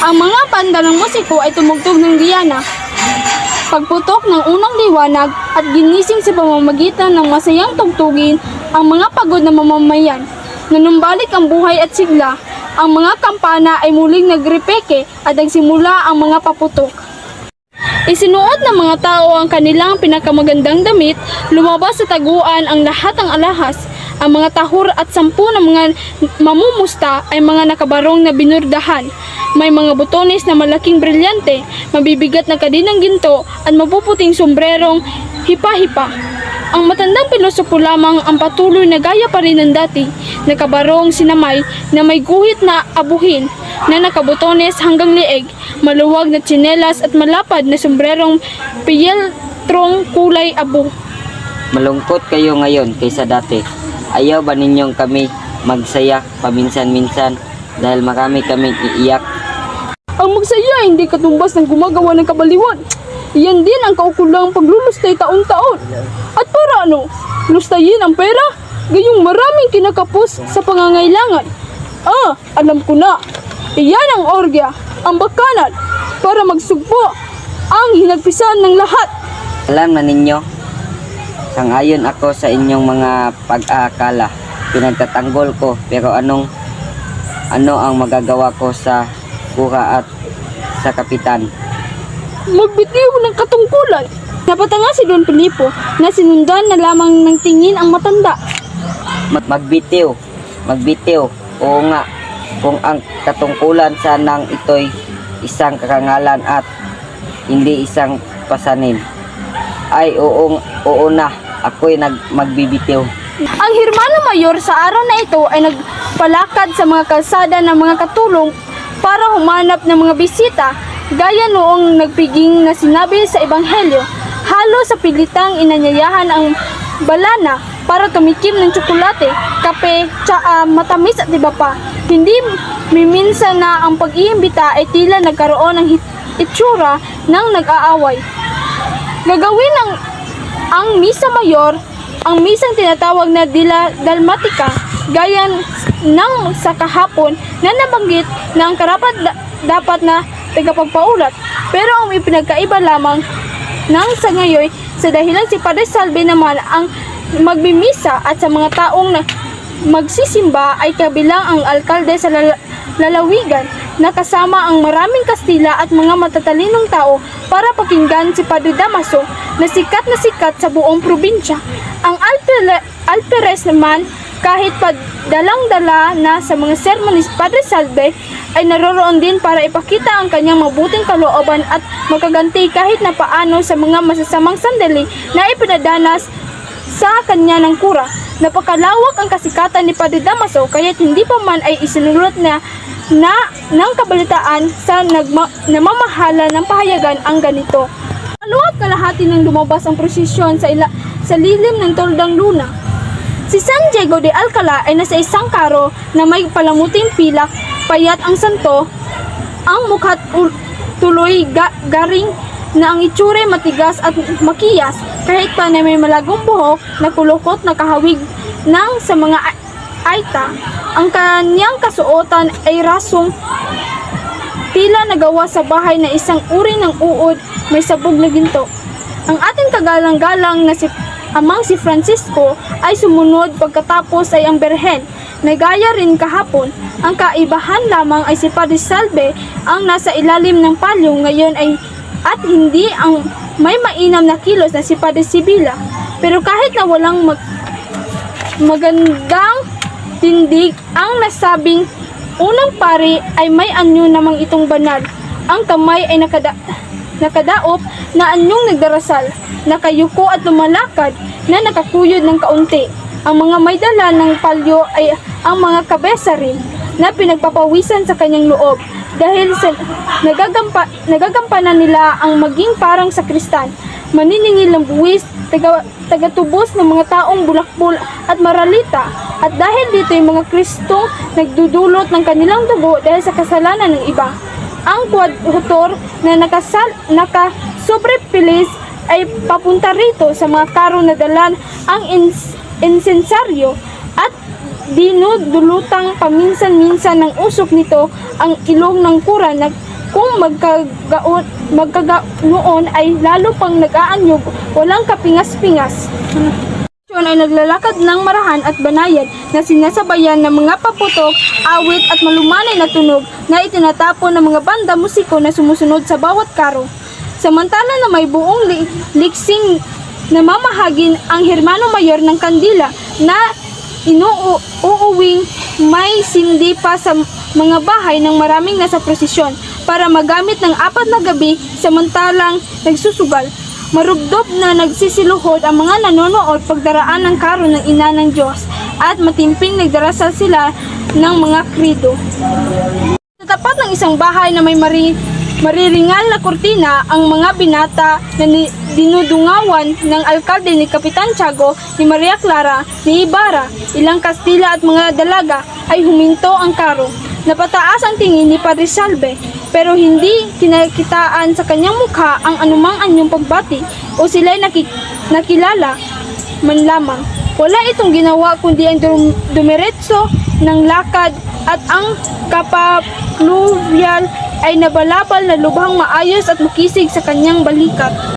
Ang mga banda ng musiko ay tumugtog ng Diana. Pagputok ng unang liwanag at ginising sa pamamagitan ng masayang tugtugin ang mga pagod na mamamayan. Nanumbalik ang buhay at sigla. Ang mga kampana ay muling nagrepeke at nagsimula ang mga paputok. Isinuot ng mga tao ang kanilang pinakamagandang damit, lumabas sa taguan ang lahat ng alahas. Ang mga tahor at 10 ng mga mamumusta ay mga nakabarong na binurdahan. May mga butones na malaking brilyante, mabibigat na kadinang ginto at mapuputing sombrerong hipa-hipa. Ang matandang pilosopo lamang ang patuloy na gaya pa rin ng dati, nakabarong sinamay na may guhit na abuhin na nakabutones hanggang lieg, maluwag na tsinelas at malapad na sombrerong piyeltrong kulay abo. Malungkot kayo ngayon kaysa dati. Ayaw ba ninyong kami magsaya paminsan-minsan dahil marami kaming iiyak? Ang magsaya hindi katumbas ng gumagawa ng kabaliwan. Iyan din ang kaukulang paglulustay taon-taon. At para ano? Lustayin ang pera? Gayong maraming kinakapos sa pangangailangan. Alam ko na. Iyan ang orgya, ang bakanan, para magsugpo ang hinagpisan ng lahat. Alam na ninyo, sangayon ako sa inyong mga pag-aakala. Pinagtatanggol ko, pero ano ang magagawa ko sa kura at sa kapitan? Magbitiw ng katungkulan. Napatanga si Don Filipo na sinundan na lamang ng tingin ang matanda. Magbitiw. Oo nga, kung ang katungkulan sanang ito'y isang karangalan at hindi isang pasanin. Ay oo na, ako'y magbibitiw. Ang Hermano Mayor sa araw na ito ay nagpalakad sa mga kalsada ng mga katulong para humanap ng mga bisita, gaya noong nagpiging na sinabi sa Ebanghelyo. Halos sa pilitang inanyayahan ang balana para tumikim ng tsokolate, kape, tsaa, matamis at iba pa. Hindi miminsan na ang pag-iimbita ay tila nagkaroon ng itsura ng nag-aaway. Gagawin ang Misa Mayor, ang misang tinatawag na Dalmatica, gaya ng sa kahapon na nabanggit na ang karapat dapat na tagapagpaulat. Pero ang ipinagkaiba lamang ng sa ngayon sa dahilan si Padre Salve naman ang magbimisa at sa mga taong magsisimba ay kabilang ang alkalde sa lalawigan na kasama ang maraming Kastila at mga matatalinong tao para pakinggan si Padre Damaso na sikat sa buong probinsya. Ang alperes naman, kahit pa dalang-dala na sa mga sermon ni Padre Salve, ay naroroon din para ipakita ang kanyang mabuting kalooban at makaganti kahit na paano sa mga masasamang sandali na ipinadanas sa kanya ng kura. Napakalawak ang kasikatan ni Padre Damaso kaya't hindi pa man ay isinulot na ng kabalitaan sa namamahala ng pahayagan ang ganito. Maluwag kalahati nang lumabas ang prosesyon sa lilim ng Toldang Luna. Si San Diego de Alcala ay nasa isang karo na may palamuting pilak, payat ang santo, ang mukha't tuloy garing na ang itsure matigas at makiyas, kahit pa na may malagong buhok na kulukot na kahawig ng sa mga aita. Ang kanyang kasuotan ay rasong tila nagawa sa bahay na isang uri ng uod may sabog na ginto. Ang ating kagalang-galang na si Francisco ay sumunod pagkatapos ay ang Berhen. Nagaya rin kahapon. Ang kaibahan lamang ay si Padre Salve ang nasa ilalim ng palyo ngayon ay at hindi ang may mainam na kilos na si Padre Sibila. Pero kahit na walang magandang tindig ang nasabing unang pari ay may anyo namang itong banal. Ang kamay ay nakadaop na anyong nagdarasal, nakayuko at lumalakad na nakakuyod ng kaunti. Ang mga may dala ng palyo ay ang mga kabesa rin na pinagpapawisan sa kanyang loob dahil sa nagagampanan nila ang maging parang sakristan, maniningil ng buwis, tagatubos ng mga taong bulakbol at maralita, at dahil dito yung mga Kristong nagdudulot ng kanilang dugo dahil sa kasalanan ng iba. Ang kwadhutor na nakasobrepilis ay papunta rito sa mga karo na dalan ang insensaryo at dinudulutang paminsan-minsan ng usok nito ang ilong ng kura kung magkaganoon ay lalo pang nag-aanyog, walang kapingas-pingas. Yun ay naglalakad ng marahan at banayad na sinasabayan ng mga paputok, awit at malumanay na tunog na itinatapon ng mga banda musiko na sumusunod sa bawat karo. Samantala na may buong liksing na mamahagin ang Hermano Mayor ng kandila na uuwing may sindi pa sa mga bahay ng maraming nasa prosesyon para magamit ng 4 na gabi samantalang nagsusugal. Marubdob na nagsisiluhod ang mga nanonood pagdaraan ng karo ng Ina ng Diyos at matimping nagdarasal sila ng mga krido. Sa tapat ng isang bahay na may mariringal na kurtina, ang mga binata na dinudungawan ng alkalde ni Kapitan Tiago, ni Maria Clara, ni Ibarra, ilang Kastila at mga dalaga ay huminto ang karo. Napataas ang tingin ni Padre Salve, pero hindi kinakitaan sa kanyang mukha ang anumang anyong pagbati o sila'y nakilala man lamang. Wala itong ginawa kundi ang dumiretso ng lakad at ang kapapluvial ay nabalabal na lubhang maayos at makisig sa kanyang balikat.